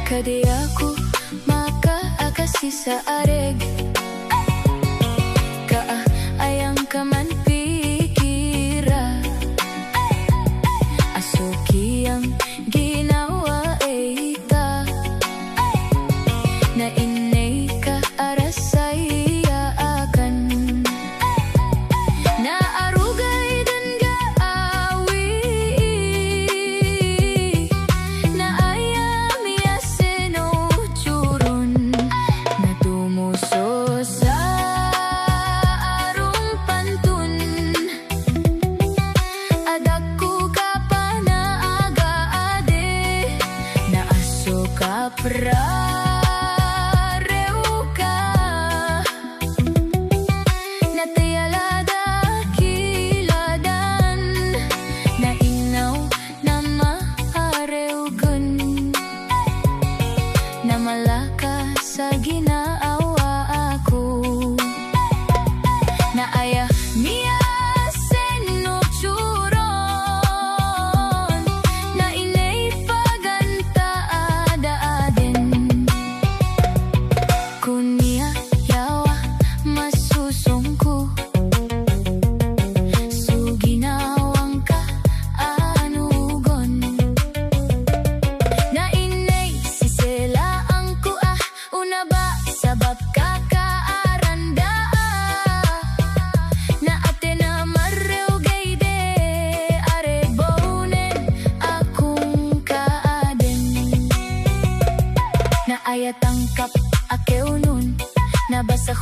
Kadi ako makaakasi sa areg, kaayang ka man pikira, asuki ang ginawa ita, na inay ka arasay akan, na arugay dan gaawi, na ayam yasin o churon, na tumuso sa arong pantun, adako ka pa na aga-ade, na aso ka prarew ka, na tiyalada kiladan, na inaw na maarewgan, na malaka sa ginaawa ako, na aya miya seno churon, na inay paganta ada-aden, kunya yawa masusong ko, so ginawang ka anugon, na inay sisela ang kuah, una ba sabab kakaaranda, na ate na marewgay de arebonen akong kaaden, na ayat tangkap akew nun, na basa